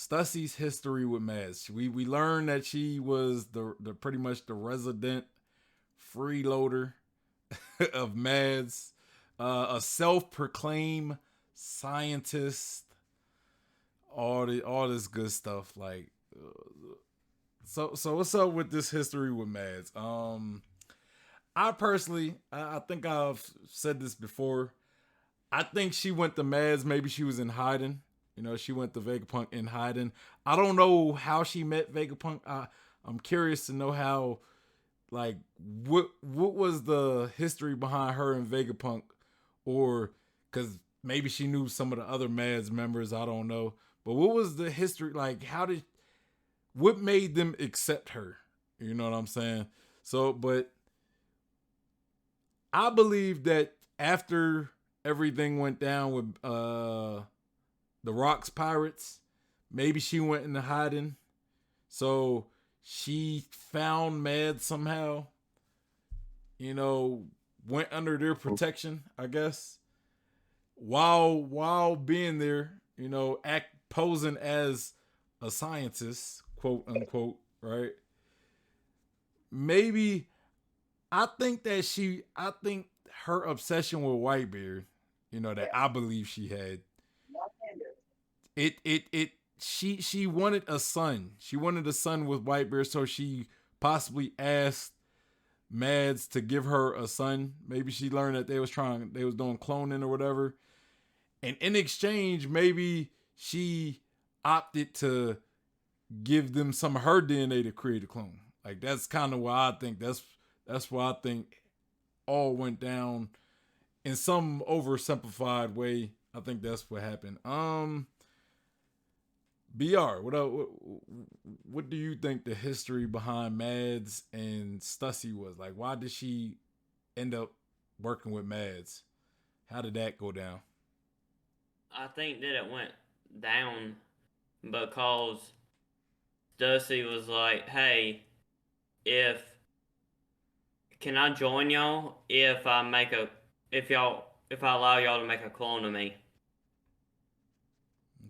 Stussy's history with Mads. We learned that she was the pretty much the resident freeloader of Mads, a self-proclaimed scientist, all this good stuff. Like, so what's up with this history with Mads? I personally, I think I've said this before. I think she went to Mads. Maybe she was in hiding. You know, she went to Vegapunk in hiding. I don't know how she met Vegapunk. I'm curious to know how, like, what was the history behind her and Vegapunk, or because maybe she knew some of the other Mads members. I don't know, but what was the history? Like, what made them accept her? You know what I'm saying? So, but I believe that after everything went down with the Rocks Pirates, maybe she went into hiding. So she found Mad somehow, you know, went under their protection, I guess. While being there, you know, act posing as a scientist, quote unquote, right? Maybe I think her obsession with Whitebeard, you know, that I believe she had, it she wanted a son. She wanted a son with Whitebeard, so she possibly asked Mads to give her a son. Maybe she learned that they was doing cloning or whatever. And in exchange, maybe she opted to give them some of her DNA to create a clone. Like that's kind of why I think that's why I think all went down in some oversimplified way. I think that's what happened. Br, what do you think the history behind Mads and Stussy was? Like, why did she end up working with Mads? How did that go down? I think that it went down because Stussy was like, "Hey, if can I join y'all if I make a if I allow y'all to make a clone of me?"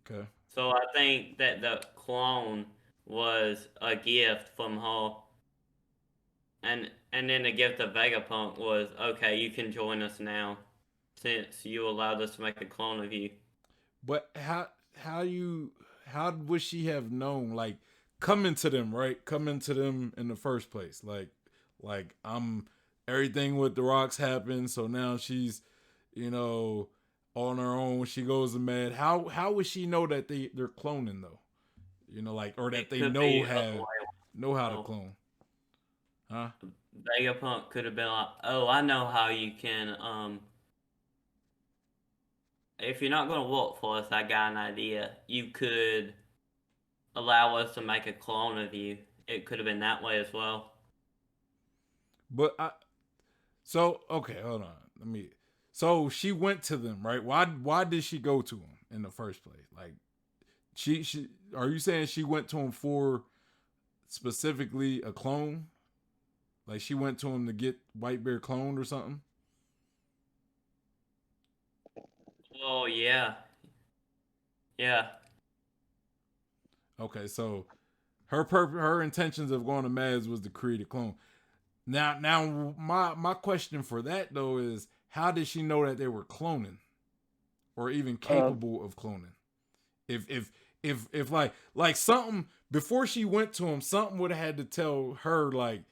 Okay. So I think that the clone was a gift from her, and then the gift of Vegapunk was, "Okay, you can join us now, since you allowed us to make a clone of you." But how you how would she have known, like, coming to them, right? Coming to them in the first place. Like I'm everything with the rocks happened, so now she's, you know, on her own. She goes to Mad. How would she know that they're cloning though? You know, like, or that It they could be a know how to way. clone. Huh? Vegapunk could have been like, "Oh, I know how you can. If you're not gonna work for us, I got an idea. You could allow us to make a clone of you." It could have been that way as well. But I so okay, hold on. Let me so she went to them, right? Why did she go to them in the first place? Like she are you saying she went to him for specifically a clone? Like she went to him to get Whitebeard cloned or something? Oh yeah, yeah. Okay, so her intentions of going to Mads was to create a clone. Now my question for that though is how did she know that they were cloning or even Uh, capable of cloning? If like something before she went to him, something would have had to tell her like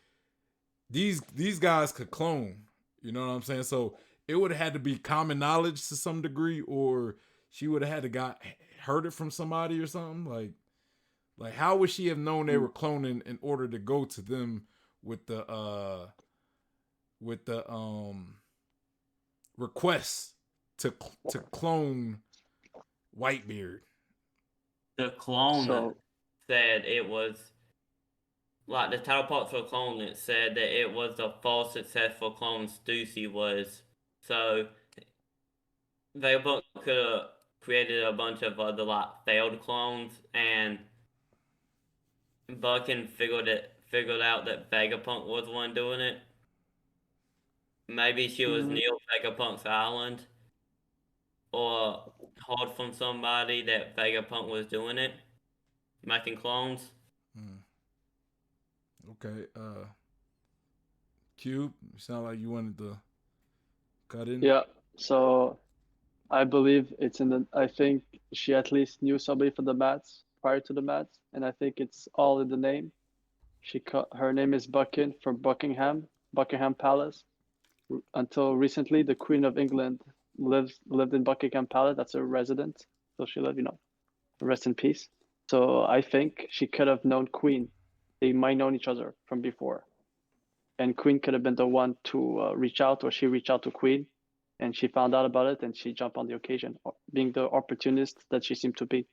these guys could clone. You know what I'm saying? So it would have had to be common knowledge to some degree, or she would have had to got heard it from somebody or something. Like how would she have known they were cloning in order to go to them with the request to clone Whitebeard? The clone so said it was like the title parts for clone. It said that it was the false successful clone Stussy was. So Vegapunk could have created a bunch of other like failed clones, and Bucking figured out that Vegapunk was the one doing it. Maybe she was mm, Neil Vegapunk's island, or heard from somebody that Vegapunk was doing it. making clones. Mm. Okay. Cube, you sound like you wanted to cut in. Yeah. So I believe it's in the. I think she at least knew somebody from the MADS prior to the MADS, and I think it's all in the name. Her name is from Buckingham Palace. Until recently, the Queen of England lived in Buckingham Palace. That's her residence. So she lived, rest in peace. So I think she could have known Queen. They might known each other from before, and Queen could have been the one to reach out, or she reached out to Queen, and she found out about it, and she jumped on the occasion, being the opportunist that she seemed to be.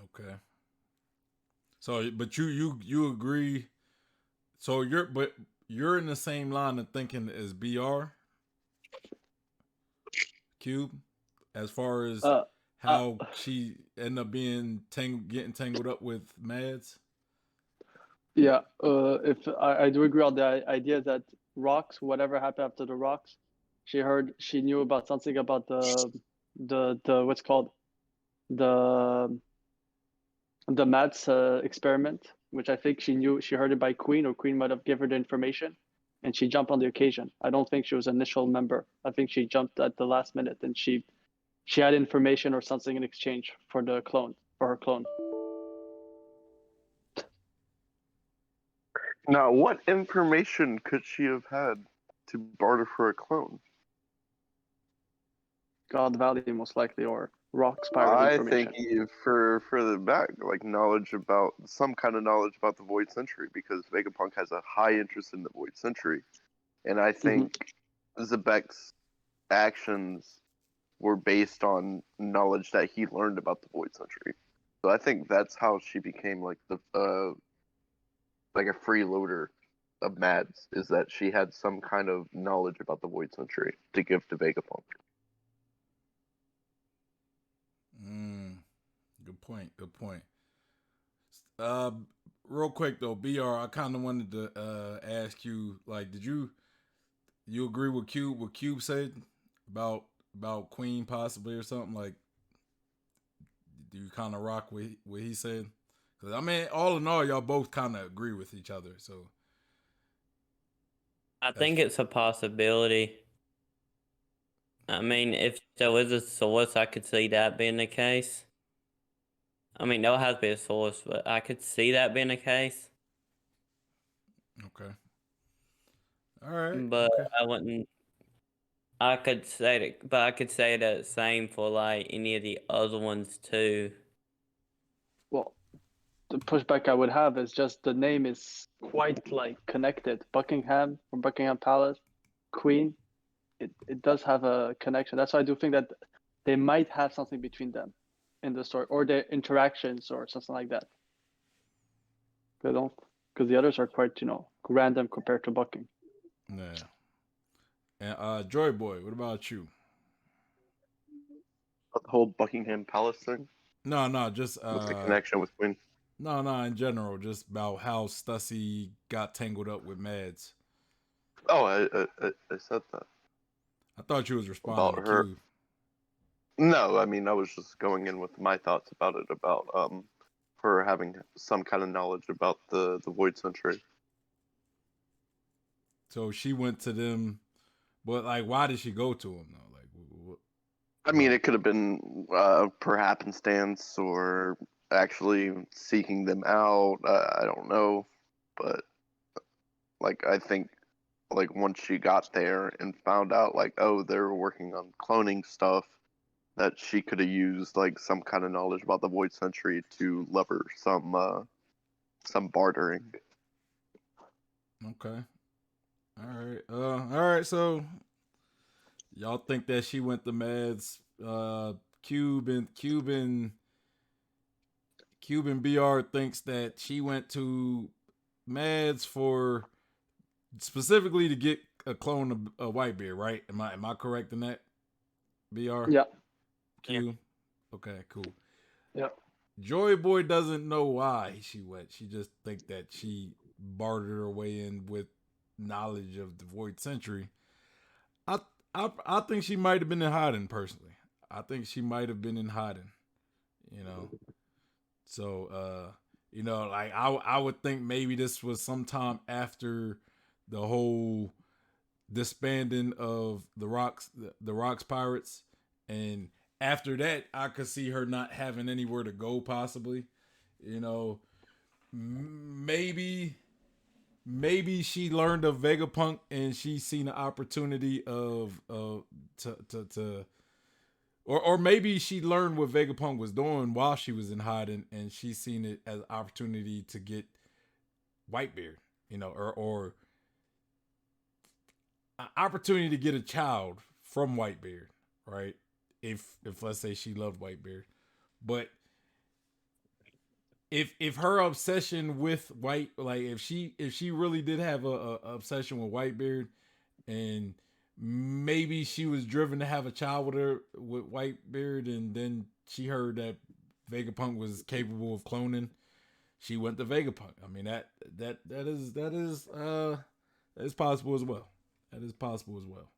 Okay. So, but you agree. So you're in the same line of thinking as BR Cube, as far as Uh, uh how she ended up being getting tangled up with Mads. yeah. If I do agree on the idea that rocks, whatever happened after the rocks, she knew about something about the what's called the the MADS experiment, which I think she heard it by Queen, or Queen might have given her the information, and she jumped on the occasion. I don't think she was an initial member. I think she jumped at the last minute, and she had information or something in exchange for her clone. Now, what information could she have had to barter for a clone? God Valley, most likely, or Rock's pirate I information. think for the back, like some kind of knowledge about the Void Century, because Vegapunk has a high interest in the Void Century, and I think Zebek's actions were based on knowledge that he learned about the Void Century. So I think that's how she became like a freeloader of MADS, is that she had some kind of knowledge about the Void Century to give to Vegapunk. Good point. Good point. Real quick though, Br, I kind of wanted to ask you, like, did you agree with Cube? What Cube said about Queen possibly or something? Like, do you kind of rock with what he said? Because I mean, all in all, y'all both kind of agree with each other. So I think it's a possibility. I mean, if there was a source, I could see that being the case. I mean, there has to be a source, but I could see that being the case. Okay. All right. But okay. I wouldn't. I could say that, but I could say the same for like any of the other ones too. Well, the pushback I would have is just the name is quite like connected. Buckingham from Buckingham Palace, Queen. It does have a connection. That's why I do think that they might have something between them in the story, or their interactions, or something like that. Because the others are quite random compared to Bucking. Yeah. And Joy Boy, what about you? The whole Buckingham Palace thing? No, just What's the connection with Queen? No, in general, just about how Stussy got tangled up with Mads. Oh, I said that. I thought you was responding About to her. Cube. No, I mean, I was just going in with my thoughts about it, about her having some kind of knowledge about the Void Century. So she went to them, but like, why did she go to him though? Like, what? I mean, it could have been per happenstance, or actually seeking them out. I don't know, but like, I think like once she got there and found out like, oh, they're working on cloning stuff, that she could have used like some kind of knowledge about the Void Century to lever some bartering. Okay. All right. So y'all think that she went to Mads? Cuban BR thinks that she went to Mads for specifically to get a clone of a Whitebeard, right? Am I correct in that? BR? Yeah. Q? Yeah. Okay, cool. Yeah. Joy Boy doesn't know why she went. She just think that she bartered her way in with knowledge of the Void Century. I think she might have been in hiding personally. I think she might have been in hiding. You know, So, you know, like I would think maybe this was sometime after the whole disbanding of the Rocks Pirates, and after that, I could see her not having anywhere to go. Possibly, you know, maybe she learned of Vegapunk and she seen an opportunity of to or maybe she learned what Vegapunk was doing while she was in hiding, and she seen it as an opportunity to get Whitebeard, you know, or an opportunity to get a child from Whitebeard, right? If let's say she loved Whitebeard, but if her obsession with like if she really did have a obsession with Whitebeard, and maybe she was driven to have a child with Whitebeard, and then she heard that Vegapunk was capable of cloning, she went to Vegapunk. I mean that is possible as well. That is possible as well.